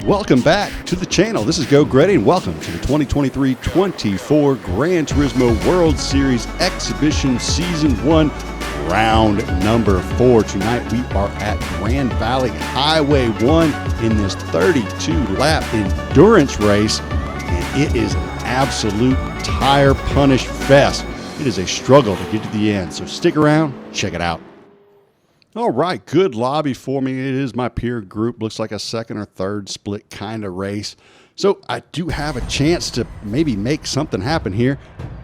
Welcome back to the channel. This is Go Grady, and welcome to the 2023-24 Gran Turismo World Series Exhibition Season 1, round number 4. Tonight we are at Grand Valley Highway 1 in this 32-lap endurance race, and it is an absolute tire punish fest. It is a struggle to get to the end, so stick around, check it out. All right, good lobby for me. It is my peer group. Looks like a second or third split kind of race. So I do have a chance to maybe make something happen here.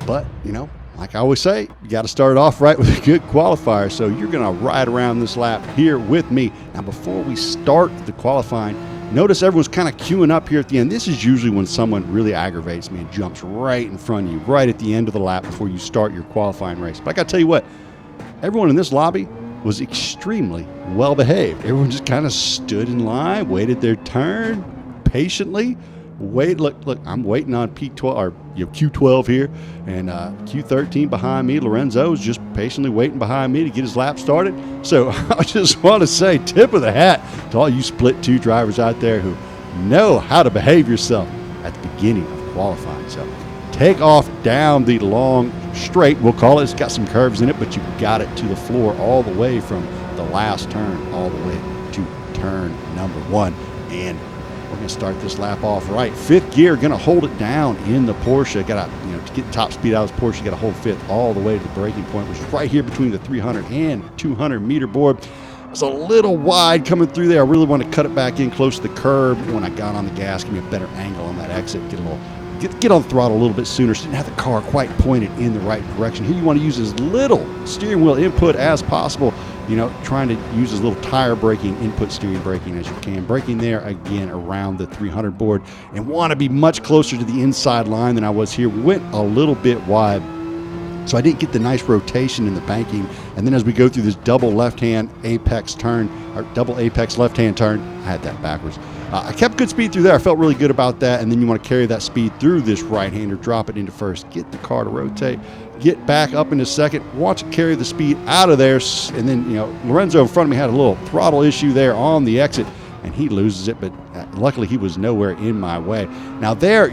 But, you know, like I always say, you got to start off right with a good qualifier. So you're going to ride around this lap here with me. Now, before we start the qualifying, notice everyone's kind of queuing up here at the end. This is usually when someone really aggravates me and jumps right in front of you, right at the end of the lap before you start your qualifying race. But I got to tell you what, everyone in this lobby was extremely well behaved. Everyone just kind of stood in line, waited their turn patiently. Look, I'm waiting on P12 or Q12 here, and Q13 behind me. Lorenzo's just patiently waiting behind me to get his lap started. So I just want to say, tip of the hat to all you split two drivers out there who know how to behave yourself at the beginning of qualifying. So take off down the long straight, we'll call it. It's got some curves in it, but you got it to the floor all the way from the last turn all the way to turn number 1. And we're going to start this lap off right. Fifth gear, going to hold it down in the Porsche. Got to, to get top speed out of this Porsche, you got to hold fifth all the way to the braking point, which is right here between the 300 and 200 meter board. It's a little wide coming through there. I really want to cut it back in close to the curb. When I got on the gas, give me a better angle on that exit, get on the throttle a little bit sooner, so you didn't have the car quite pointed in the right direction. Here you want to use as little steering wheel input as possible, trying to use as little tire braking, input steering braking as you can. Braking there again around the 300 board, and want to be much closer to the inside line than I was here. Went a little bit wide, so I didn't get the nice rotation in the banking. And then as we go through this double left-hand apex turn, or double apex left-hand turn, I had that backwards. I kept good speed through there. I felt really good about that. And then you want to carry that speed through this right-hander, drop it into first, get the car to rotate, get back up into second, watch it carry the speed out of there. And then, Lorenzo in front of me had a little throttle issue there on the exit, and he loses it. But luckily, he was nowhere in my way. Now there,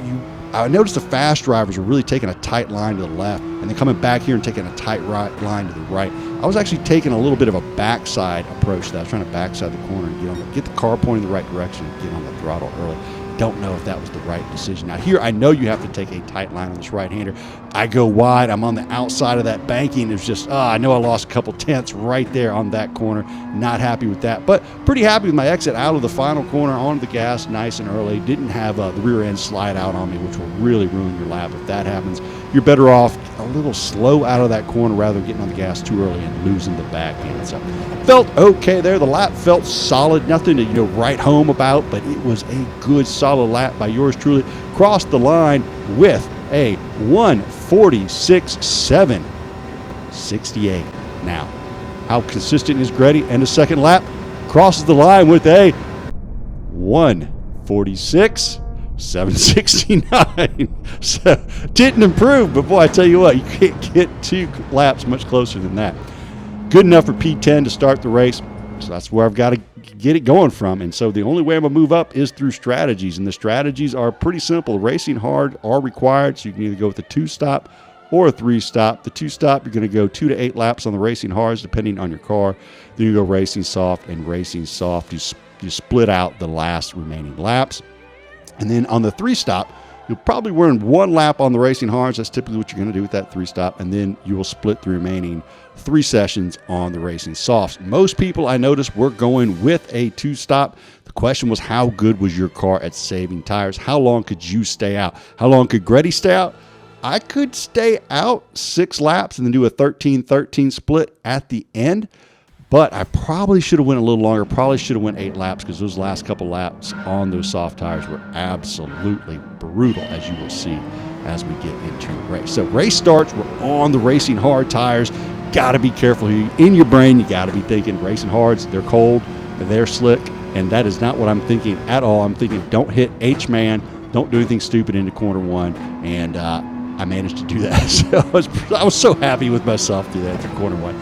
I noticed the fast drivers were really taking a tight line to the left and then coming back here and taking a tight line to the right. I was actually taking a little bit of a backside approach to that. I was trying to backside the corner and get the car pointing the right direction and get on the throttle early. Don't know if that was the right decision. Now here, I know you have to take a tight line on this right-hander. I go wide. I'm on the outside of that banking. It's just, I know I lost a couple tenths right there on that corner. Not happy with that, but pretty happy with my exit out of the final corner onto the gas nice and early. Didn't have the rear end slide out on me, which will really ruin your lap if that happens. You're better off a little slow out of that corner rather than getting on the gas too early and losing the back end. So felt okay there. The lap felt solid. Nothing to write home about, but it was a good solid lap by yours truly. Crossed the line with a 1:46.768. Now, how consistent is Grady? And a second lap crosses the line with a 1:46.769. So didn't improve, but boy, I tell you what, you can't get two laps much closer than that. Good enough for P10 to start the race. So that's where I've got to get it going from. And so the only way I'm going to move up is through strategies. And the strategies are pretty simple. Racing hard are required. So you can either go with a 2-stop or a 3-stop. The 2-stop, you're going to go 2 to 8 laps on the racing hards, depending on your car. Then you go racing soft and racing soft. You split out the last remaining laps. And then on the 3-stop, you'll probably run 1 lap on the racing hards. That's typically what you're going to do with that 3-stop. And then you will split the remaining 3 sessions on the racing softs. Most people, I noticed, were going with a 2-stop. The question was, how good was your car at saving tires? How long could you stay out? How long could Grady stay out? I could stay out 6 laps and then do a 13-13 split at the end. But I probably should have went a little longer. Probably should have went 8 laps because those last couple laps on those soft tires were absolutely brutal, as you will see as we get into the race. So race starts. We're on the racing hard tires. Got to be careful here. In your brain, you got to be thinking racing hards. They're cold. They're slick. And that is not what I'm thinking at all. I'm thinking don't hit H-man. Don't do anything stupid into corner 1. And I managed to do that. So I was so happy with myself through that through corner 1.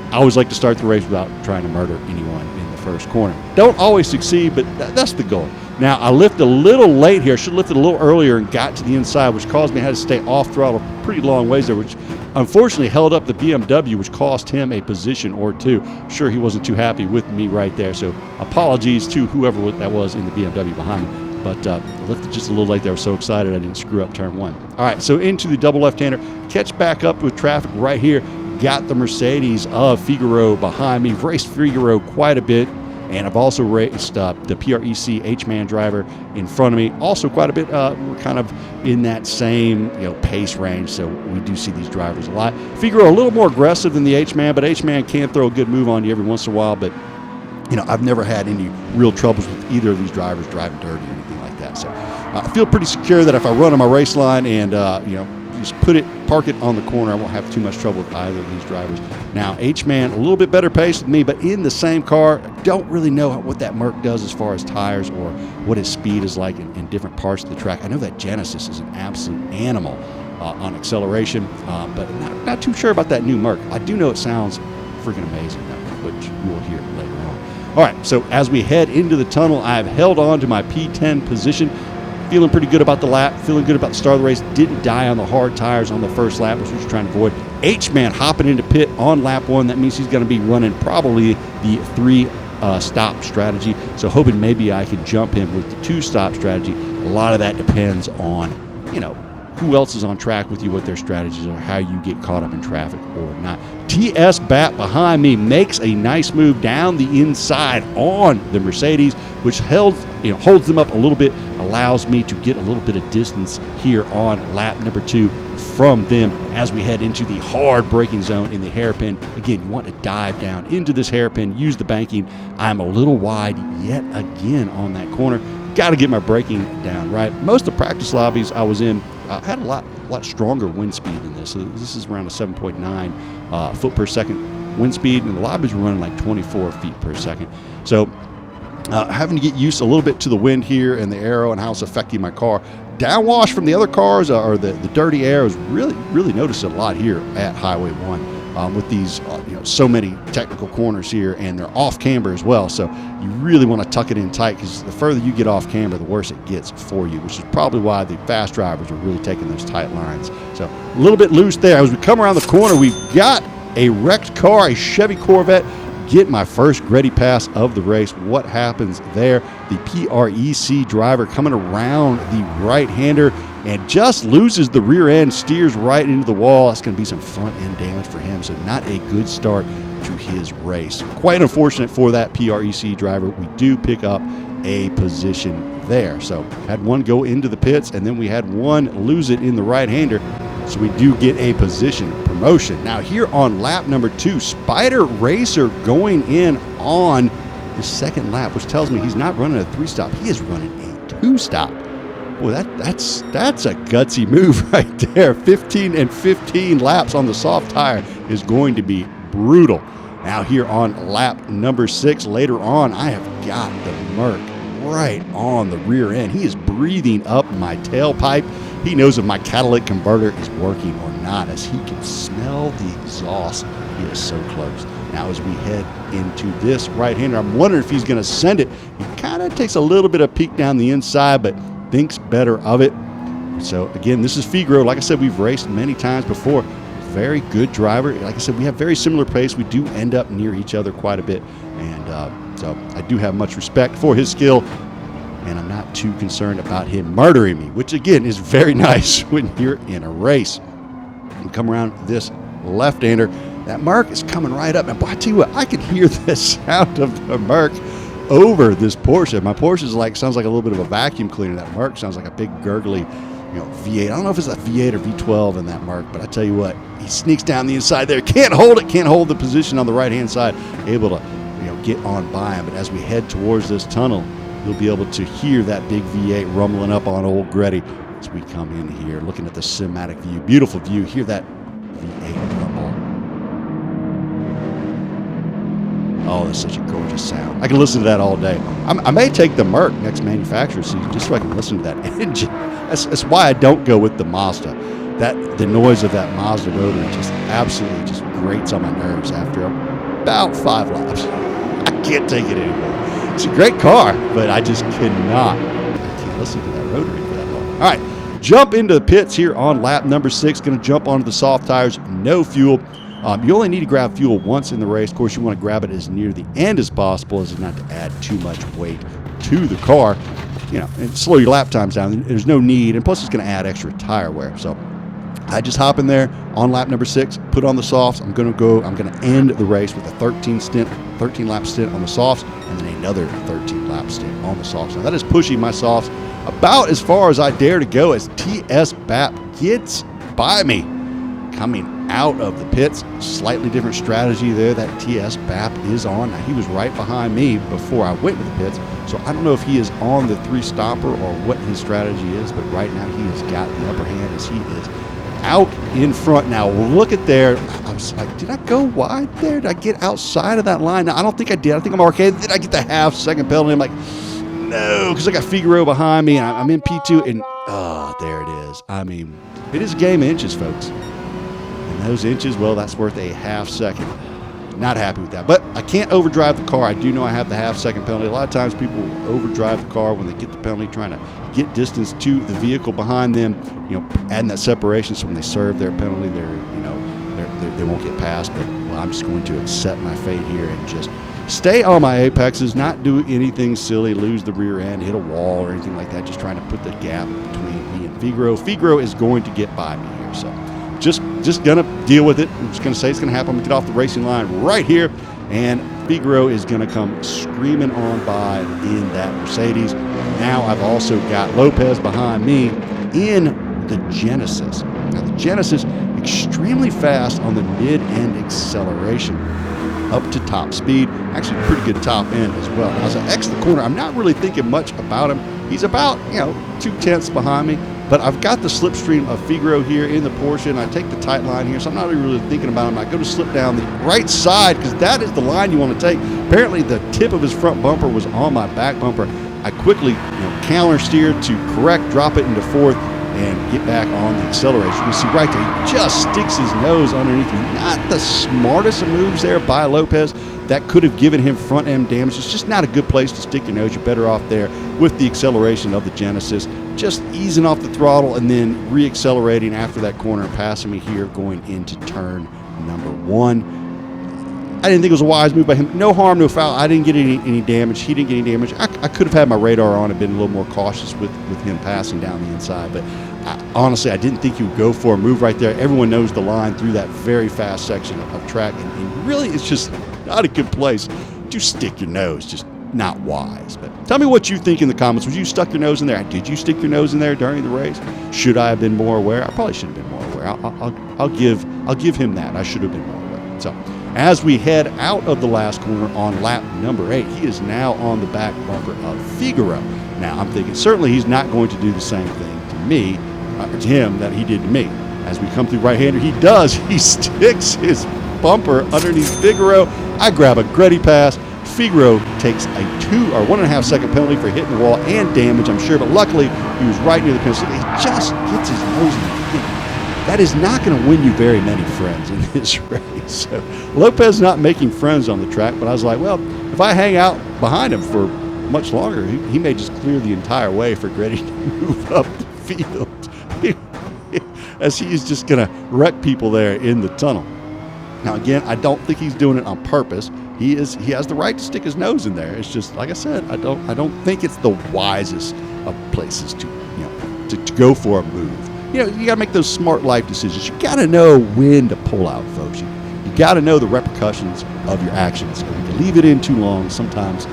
I always like to start the race without trying to murder anyone in the first corner. Don't always succeed, but that's the goal. Now, I lifted a little late here. Should have lifted a little earlier and got to the inside, which caused me to have to stay off throttle pretty long ways there, which unfortunately held up the BMW, which cost him a position or two. Sure, he wasn't too happy with me right there, so apologies to whoever that was in the BMW behind me. But I lifted just a little late there. I was so excited I didn't screw up turn one. All right, so into the double left-hander. Catch back up with traffic right here. Got the Mercedes of Figaro behind me. Raced Figaro quite a bit. And I've also raced the PREC H-Man driver in front of me. Also quite a bit, we're kind of in that same pace range, so we do see these drivers a lot. Figaro a little more aggressive than the H-Man, but H-Man can throw a good move on you every once in a while. But, I've never had any real troubles with either of these drivers driving dirty or anything like that. So I feel pretty secure that if I run on my race line and, just park it on the corner, I won't have too much trouble with either of these drivers. Now, H-Man, a little bit better pace than me, but in the same car. Don't really know what that Merc does as far as tires or what his speed is like in different parts of the track. I know that Genesis is an absolute animal on acceleration, but not too sure about that new Merc. I do know it sounds freaking amazing, though, which you will hear later on. All right, so as we head into the tunnel, I've held on to my P10 position. Feeling pretty good about the lap, feeling good about the start of the race. Didn't die on the hard tires on the first lap, which we were trying to avoid. H-Man hopping into pit on lap one. That means he's going to be running probably the 3-stop strategy. So hoping maybe I could jump him with the 2-stop strategy. A lot of that depends on, who else is on track with you, what their strategies are, how you get caught up in traffic or not. TS Bat behind me makes a nice move down the inside on the Mercedes, which holds them up a little bit, allows me to get a little bit of distance here on lap number 2 from them as we head into the hard braking zone in the hairpin. Again, you want to dive down into this hairpin, use the banking. I'm a little wide yet again on that corner. Got to get my braking down right. Most of the practice lobbies I was in had a lot stronger wind speed than this. So this is around a 7.9 foot per second wind speed, and the lobbies were running like 24 feet per second. So having to get used a little bit to the wind here and the aero and how it's affecting my car. Downwash from the other cars or the dirty air is really noticed a lot here at Highway 1 with these so many technical corners here, and they're off camber as well. So you really want to tuck it in tight, because the further you get off camber, the worse it gets for you, which is probably why the fast drivers are really taking those tight lines. So a little bit loose there. As we come around the corner, we've got a wrecked car, a Chevy Corvette. Get my first Gretty pass of the race. What happens there? The PREC driver coming around the right-hander and just loses the rear end, steers right into the wall. That's going to be some front end damage for him, so not a good start to his race. Quite unfortunate for that PREC driver. We do pick up a position there. So had one go into the pits, and then we had one lose it in the right-hander. So we do get a position promotion. Now here on lap number 2, Spider Racer going in on the second lap, which tells me he's not running a 3-stop. He is running a 2-stop. Boy, that's a gutsy move right there. 15 and 15 laps on the soft tire is going to be brutal. Now here on lap number 6, later on, I have got the Merc right on the rear end. He is breathing up my tailpipe. He knows if my catalytic converter is working or not, as he can smell the exhaust. He is so close. Now as we head into this right-hander, I'm wondering if he's going to send it. He kind of takes a little bit of peek down the inside, but thinks better of it. So again, this is Figaro. Like I said, we've raced many times before. Very good driver. Like I said, we have very similar pace. We do end up near each other quite a bit. And so I do have much respect for his skill. And I'm not too concerned about him murdering me, which again is very nice when you're in a race. We come around this left-hander. That Merc is coming right up. And boy, I tell you what, I can hear the sound of the Merc over this Porsche. My Porsche is sounds like a little bit of a vacuum cleaner. That Merc sounds like a big gurgly, V8. I don't know if it's a V8 or V12 in that Merc, but I tell you what, he sneaks down the inside there. Can't hold it. Can't hold the position on the right-hand side. Able to, get on by him. But as we head towards this tunnel, you'll be able to hear that big V8 rumbling up on old Gretty as we come in here, looking at the cinematic view. Beautiful view. Hear that V8 rumble. Oh, that's such a gorgeous sound. I can listen to that all day. I may take the Merc next manufacturer season just so I can listen to that engine. That's why I don't go with the Mazda. The noise of that Mazda rotor just absolutely just grates on my nerves after about 5 laps. I can't take it anymore. It's a great car, but I just cannot. I can't listen to that rotary for that long. All right, jump into the pits here on lap number 6. Going to jump onto the soft tires, no fuel. You only need to grab fuel once in the race. Of course, you want to grab it as near the end as possible, as not to add too much weight to the car, and slow your lap times down. There's no need, and plus it's going to add extra tire wear. So I just hop in there on lap number 6, put on the softs. I'm going to end the race with a 13 lap stint on the softs, and then another 13 lap stint on the softs. Now that is pushing my softs about as far as I dare to go as TS BAP gets by me. Coming out of the pits, slightly different strategy there that TS BAP is on. Now, he was right behind me before I went to the pits, so I don't know if he is on the 3-stopper or what his strategy is, but right now he has got the upper hand as he is out in front. Now, look at there. I was like, did I go wide there? Did I get outside of that line? Now, I don't think I did. I think I'm okay. Did I get the half-second penalty? I'm like, no, because I got Figaro behind me, and I'm in P2, and there it is. I mean, it is a game of inches, folks. Those inches, well, that's worth a half-second. Not happy with that. But I can't overdrive the car. I do know I have the half-second penalty. A lot of times people overdrive the car when they get the penalty, trying to get distance to the vehicle behind them, adding that separation so when they serve their penalty, they won't get past. But I'm just going to accept my fate here and just stay on my apexes, not do anything silly, lose the rear end, hit a wall or anything like that, just trying to put the gap between me and Figaro. Figaro is going to get by me here, so just gonna deal with it. I'm just gonna say it's gonna happen. I'm gonna get off the racing line right here, and Figaro is gonna come screaming on by in that Mercedes. Now I've also got Lopez behind me in the Genesis. Now the Genesis, extremely fast on the mid-end acceleration, up to top speed. Actually, pretty good top end as well. Now as I exit the corner, I'm not really thinking much about him. He's about 2/10 behind me. But I've got the slipstream of Figaro here in the Porsche, and I take the tight line here, so I'm not really thinking about him. I go to slip down the right side, because that is the line you want to take. Apparently, the tip of his front bumper was on my back bumper. I quickly counter steer to correct, drop it into 4th, and get back on the acceleration. You can see right there, he just sticks his nose underneath me. Not the smartest of moves there by Lopez. That could have given him front end damage. It's just not a good place to stick your nose. You're better off there with the acceleration of the Genesis, just easing off the throttle and then re-accelerating after that corner and passing me here going into turn number 1. I didn't think it was a wise move by him. No harm, no foul. I didn't get any damage. He didn't get any damage. I could have had my radar on and been a little more cautious with him passing down the inside. But honestly, I didn't think he would go for a move right there. Everyone knows the line through that very fast section of track. And really, it's just not a good place to stick your nose. Just not wise. But tell me what you think in the comments. Was you stuck your nose in there? Did you stick your nose in there during the race? Should I have been more aware? I probably should have been more aware. I'll give him that. I should have been more aware. So as we head out of the last corner on lap number 8, he is now on the back bumper of Figaro. Now I'm thinking certainly he's not going to do the same thing to me, to him, that he did to me. As we come through right-hander, he does. He sticks his bumper underneath Figaro. I grab a gritty pass. Figaro takes a 1.5 second penalty for hitting the wall and damage, I'm sure, but luckily he was right near the finish. He just gets his nose in the pit. That is not going to win you very many friends in this race. So Lopez not making friends on the track, but I was like, well, if I hang out behind him for much longer, he may just clear the entire way for Gretty to move up the field, as he is just going to wreck people there in the tunnel. Now, again, I don't think he's doing it on purpose. He has the right to stick his nose in there. It's just, like I said, I don't think it's the wisest of places to go for a move. You got to make those smart life decisions. You got to know when to pull out, folks. You got to know the repercussions of your actions. And when you leave it in too long, sometimes,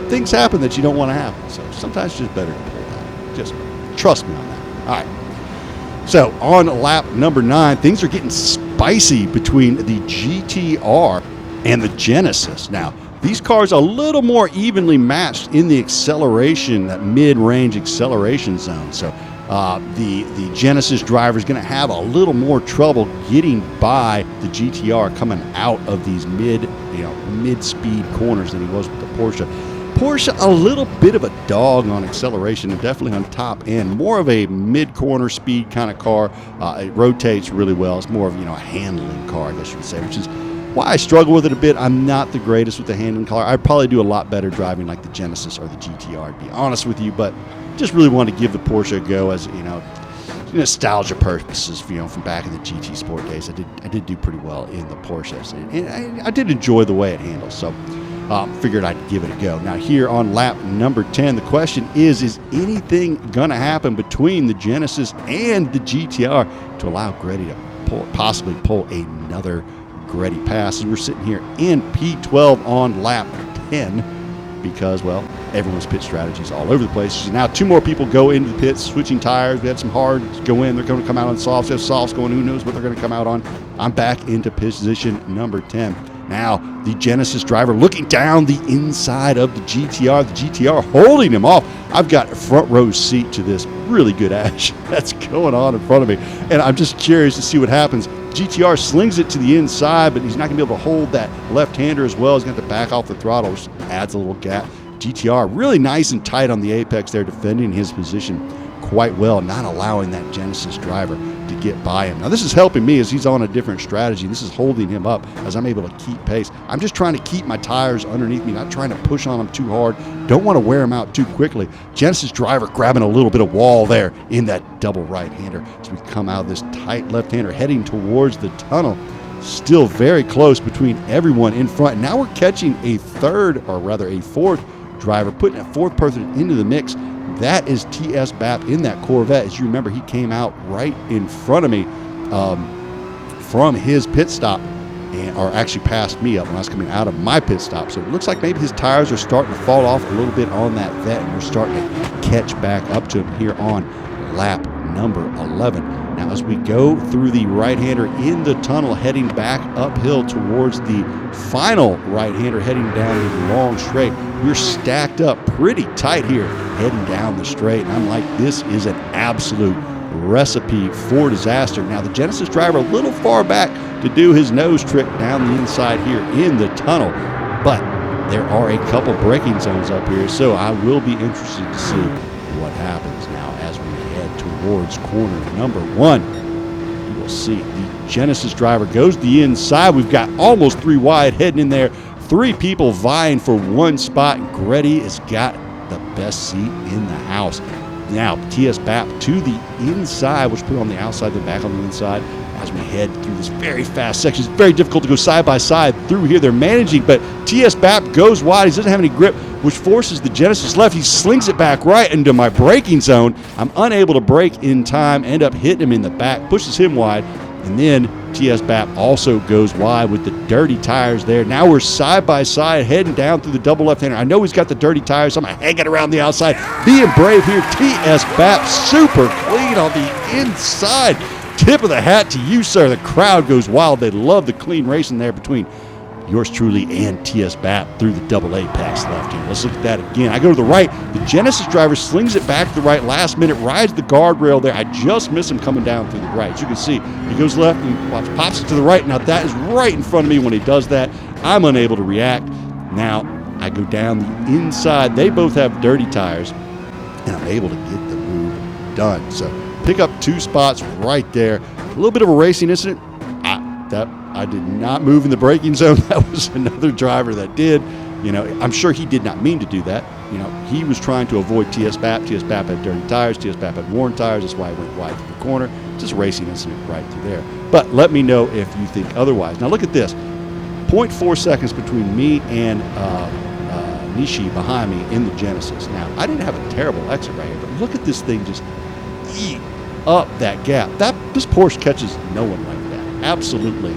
things happen that you don't want to happen. So sometimes it's just better to pull out. Just trust me on that. All right. So on lap number 9, things are getting spicy between the GTR and the Genesis. Now, these cars are a little more evenly matched in the acceleration, that mid-range acceleration zone. So the Genesis driver is going to have a little more trouble getting by the GTR coming out of these mid-speed corners than he was with the Porsche. Porsche, a little bit of a dog on acceleration and definitely on top end. More of a mid-corner speed kind of car. It rotates really well. It's more of a handling car, I guess you would say, which is Why I struggle with it a bit, I'm not the greatest with the handling car. I'd probably do a lot better driving like the Genesis or the GTR, to be honest with you, but just really want to give the Porsche a go as, nostalgia purposes, from back in the GT Sport days. I did do pretty well in the Porsches, and I did enjoy the way it handles, so figured I'd give it a go. Now here on lap number 10, the question is anything going to happen between the Genesis and the GTR to allow Greddy to possibly pull another Greddy pass? As we're sitting here in P12 on lap 10 because, well, everyone's pit strategies all over the place. So now 2 more people go into the pits, switching tires. We had some hards go in. They're going to come out on softs. We have softs going. Who knows what they're going to come out on? I'm back into position number 10. Now, the Genesis driver looking down the inside of the GTR. The GTR holding him off. I've got a front row seat to this really good action that's going on in front of me. And I'm just curious to see what happens. GTR slings it to the inside, but he's not going to be able to hold that left-hander as well. He's going to have to back off the throttle, which adds a little gap. GTR really nice and tight on the apex there, defending his position quite well, not allowing that Genesis driver to get by him. Now this is helping me as he's on a different strategy. This is holding him up as I'm able to keep pace. I'm just trying to keep my tires underneath me, not trying to push on them too hard. Don't want to wear them out too quickly. Genesis driver grabbing a little bit of wall there in that double right-hander as we come out of this tight left-hander heading towards the tunnel. Still very close between everyone in front. Now we're catching a fourth driver, putting a fourth person into the mix. That is T.S. Bapp in that Corvette. As you remember, he came out right in front of me from his pit stop, or actually passed me up when I was coming out of my pit stop. So it looks like maybe his tires are starting to fall off a little bit on that Vette, and we're starting to catch back up to him here on lap number 11. Now as we go through the right-hander in the tunnel, heading back uphill towards the final right-hander, heading down the long straight, we're stacked up pretty tight here, heading down the straight. And I'm like, this is an absolute recipe for disaster. Now the Genesis driver a little far back to do his nose trick down the inside here in the tunnel, but there are a couple braking zones up here, so I will be interested to see what happens now as we head towards corner number 1. You will see the Genesis driver goes the inside. We've got almost 3 wide heading in there. 3 people vying for 1 spot. Greddy has got the best seat in the house. Now, T.S. Bapp to the inside, which put on the outside, then back on the inside as we head through this very fast section. It's very difficult to go side by side through here. They're managing, but T.S. Bapp goes wide. He doesn't have any grip, which forces the Genesis left. He slings it back right into my braking zone. I'm unable to brake in time, end up hitting him in the back, pushes him wide, and then T.S. Bapp also goes wide with the dirty tires there. Now we're side by side heading down through the double left-hander. I know he's got the dirty tires, so I'm going to hang it around the outside. Being brave here, T.S. Bapp super clean on the inside. Tip of the hat to you, sir. The crowd goes wild. They love the clean racing there between yours truly and T.S. Bapp through the double apex left here. Let's look at that again. I go to the right. The Genesis driver slings it back to the right last minute, rides the guardrail there. I just miss him coming down through the right. As you can see, he goes left and pops it to the right. Now that is right in front of me when he does that. I'm unable to react. Now I go down the inside. They both have dirty tires, and I'm able to get the move done. So pick up 2 spots right there. A little bit of a racing incident. I did not move in the braking zone. That was another driver that did. I'm sure he did not mean to do that. He was trying to avoid T.S. Bapp. T.S. Bapp had dirty tires. T.S. Bapp had worn tires. That's why he went wide through the corner. Just a racing incident right through there. But let me know if you think otherwise. Now look at this. 0.4 seconds between me and Nishi behind me in the Genesis. Now, I didn't have a terrible exit right here, but look at this thing just eat up that gap. This Porsche catches no one like that. Absolutely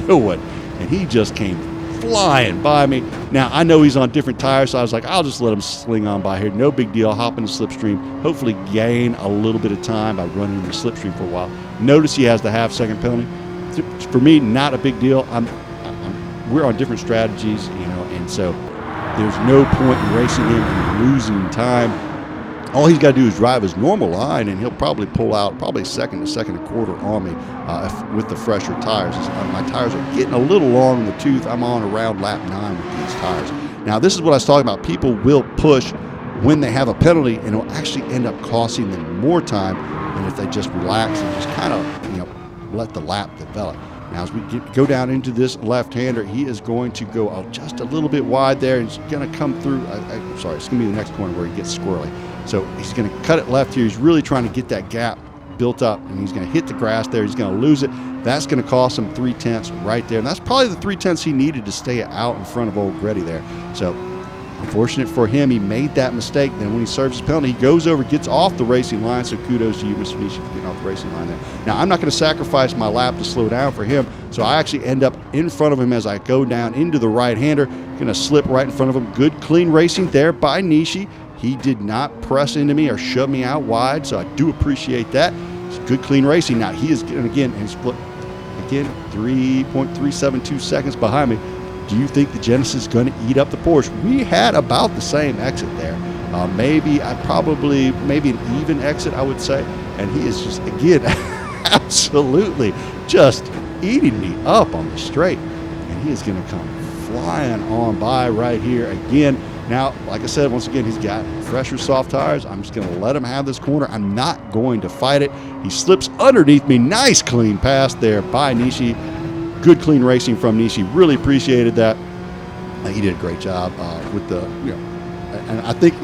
no one. And he just came flying by me. Now, I know he's on different tires, so I was like, I'll just let him sling on by here. No big deal. Hop in the slipstream. Hopefully gain a little bit of time by running in the slipstream for a while. Notice he has the half-second penalty. For me, not a big deal. We're on different strategies, and so there's no point in racing him and losing time. All he's got to do is drive his normal line, and he'll probably pull out probably second to second and a quarter on me with the fresher tires. My tires are getting a little long in the tooth. I'm on around lap 9 with these tires. Now, this is what I was talking about. People will push when they have a penalty, and it'll actually end up costing them more time than if they just relax and just kind of let the lap develop. Now, as we go down into this left-hander, he is going to go out just a little bit wide there. He's going to come through. Sorry, it's going to be the next corner where he gets squirrely. So he's going to cut it left here. He's really trying to get that gap built up, and he's going to hit the grass there. He's going to lose it. That's going to cost him 3/10 right there. And that's probably the 3/10 he needed to stay out in front of old Gretty there. So unfortunate for him, he made that mistake. Then when he serves his penalty, he goes over, gets off the racing line. So kudos to you, Mr. Nishi, for getting off the racing line there. Now, I'm not going to sacrifice my lap to slow down for him. So I actually end up in front of him as I go down into the right-hander. Going to slip right in front of him. Good, clean racing there by Nishi. He did not press into me or shove me out wide, so I do appreciate that. It's good, clean racing. Now, he is, again, and split, again, 3.372 seconds behind me. Do you think the Genesis is going to eat up the Porsche? We had about the same exit there. Maybe an even exit, I would say. And he is just, again, absolutely just eating me up on the straight. And he is going to come flying on by right here again. Now, like I said, once again, he's got fresher soft tires. I'm just going to let him have this corner. I'm not going to fight it. He slips underneath me. Nice clean pass there by Nishi. Good clean racing from Nishi. Really appreciated that. He did a great job with the, and I think,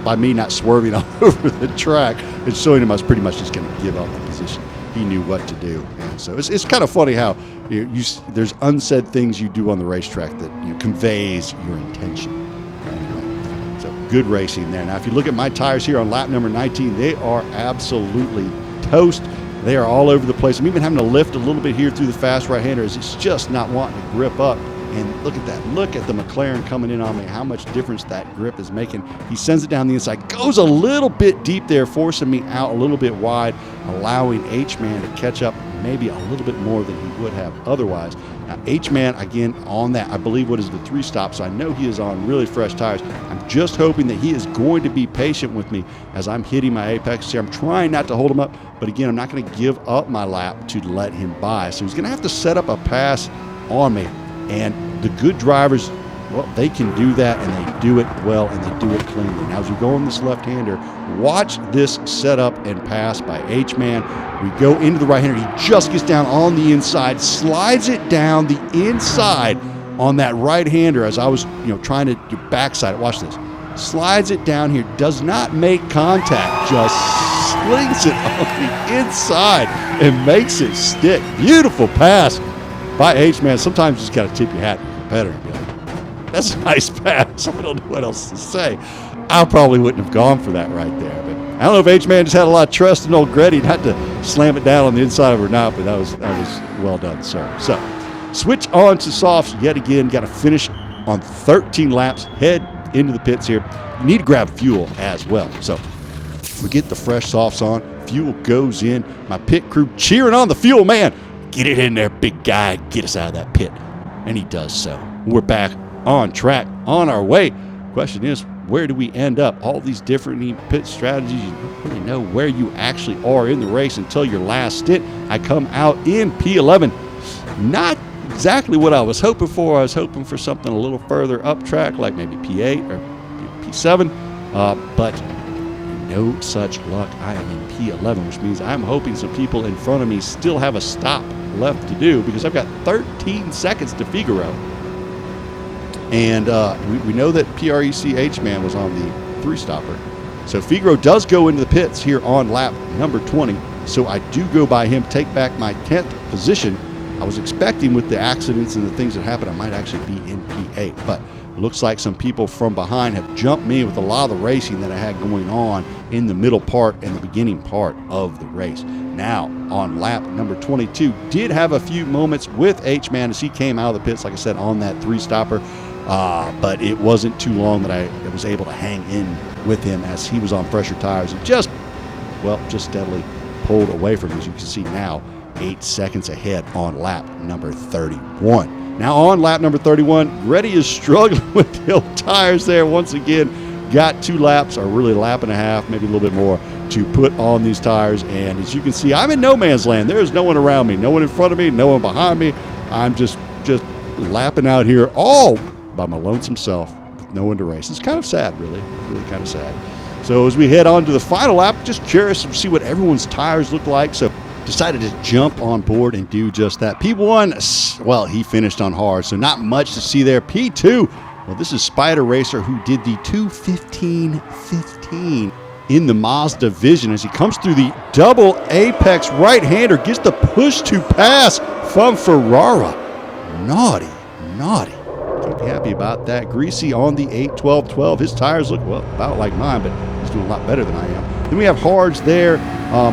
by me not swerving all over the track and showing him I was pretty much just going to give up the position. He knew what to do. And so it's kind of funny how there's unsaid things you do on the racetrack that conveys your intention. Anyway, so good racing there. Now, if you look at my tires here on lap number 19, they are absolutely toast. They are all over the place. I'm even having to lift a little bit here through the fast right-hander as it's just not wanting to grip up. And look at that. Look at the McLaren coming in on me, how much difference that grip is making. He sends it down the inside, goes a little bit deep there, forcing me out a little bit wide, allowing H-Man to catch up maybe a little bit more than he would have otherwise. Now, H-Man, again, on that, I believe what is the 3-stop, so I know he is on really fresh tires. I'm just hoping that he is going to be patient with me as I'm hitting my apex here. I'm trying not to hold him up, but again, I'm not going to give up my lap to let him by. So he's going to have to set up a pass on me. And the good drivers, well, they can do that, and they do it well, and they do it cleanly. Now, as we go on this left-hander, watch this setup and pass by H-Man. We go into the right-hander. He just gets down on the inside, slides it down the inside on that right-hander as I was, trying to do backside it. Watch this. Slides it down here, does not make contact, just slings it on the inside and makes it stick. Beautiful pass by H-Man. Sometimes you just got to tip your hat to your competitor and be like, that's a nice pass. I don't know what else to say. I probably wouldn't have gone for that right there. But I don't know if H-Man just had a lot of trust in old Gretty, not to slam it down on the inside of her or not, but that was well done, sir. So switch on to softs yet again. Got to finish on 13 laps. Head into the pits here. You need to grab fuel as well. So we get the fresh softs on. Fuel goes in. My pit crew cheering on the fuel man. Get it in there, big guy. Get us out of that pit. And he does so. We're back on track, on our way. Question is, where do we end up? All these different pit strategies, you don't really know where you actually are in the race until your last stint. I come out in P11. Not exactly what I was hoping for. I was hoping for something a little further up track, like maybe P8 or P7, but no such luck. I am in P11, which means I'm hoping some people in front of me still have a stop left to do, because I've got 13 seconds to Figaro. And we know that PREC H-Man was on the 3-stopper. So Figaro does go into the pits here on lap number 20. So I do go by him, take back my 10th position. I was expecting, with the accidents and the things that happened, I might actually be in P8. But it looks like some people from behind have jumped me with a lot of the racing that I had going on in the middle part and the beginning part of the race. Now, on lap number 22, did have a few moments with H-Man as he came out of the pits, like I said, on that 3-stopper. But it wasn't too long that I was able to hang in with him as he was on fresher tires and just steadily pulled away from him. As you can see now, 8 seconds ahead on lap number 31. Now on lap number 31, Gretty is struggling with the old tires there once again. Got 2 laps, or really a lap and a half, maybe a little bit more, to put on these tires. And as you can see, I'm in no man's land. There's no one around me, no one in front of me, no one behind me. I'm just lapping out here all by my lonesome self with no one to race. It's kind of sad, really kind of sad. So as we head on to the final lap, just curious to see what everyone's tires look like. So decided to jump on board and do just that. P1, well, he finished on hard, so not much to see there. P2, well, this is Spider Racer, who did the 2:15.15 in the Mazda Vision as he comes through the double apex right-hander, gets the push to pass from Ferrara. Naughty. Can't be happy about that. Greasy on the 8.12.12. His tires look, well, about like mine, but he's doing a lot better than I am. Then we have Hards there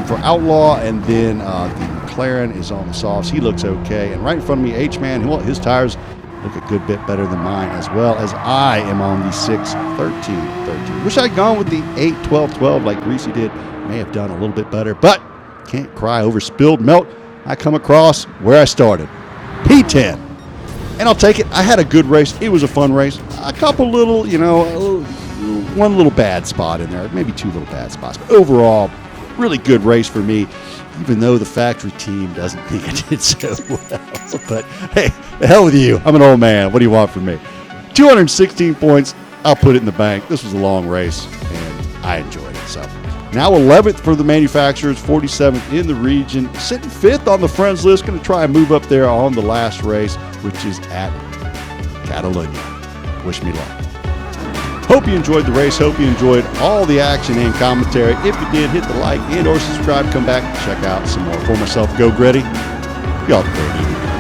for Outlaw, and then the McLaren is on the softs. He looks okay. And right in front of me, H-Man, well, his tires look a good bit better than mine, as well as I am on the 6.13.13. Wish I'd gone with the 8.12.12 like Greasy did. May have done a little bit better, but can't cry over spilled milk. I come across where I started, P10. And I'll take it. I had a good race. It was a fun race. A couple little, one little bad spot in there, maybe two little bad spots. But overall, really good race for me, even though the factory team doesn't think I did so well. But hey, the hell with you. I'm an old man. What do you want from me? 216 points. I'll put it in the bank. This was a long race, and I enjoyed it. So now 11th for the manufacturers, 47th in the region, sitting 5th on the friends list. Going to try and move up there on the last race, which is at Catalonia. Wish me luck. Hope you enjoyed the race. Hope you enjoyed all the action and commentary. If you did, hit the like and or subscribe. Come back and check out some more. For myself, Go Gritty. Y'all have a great evening.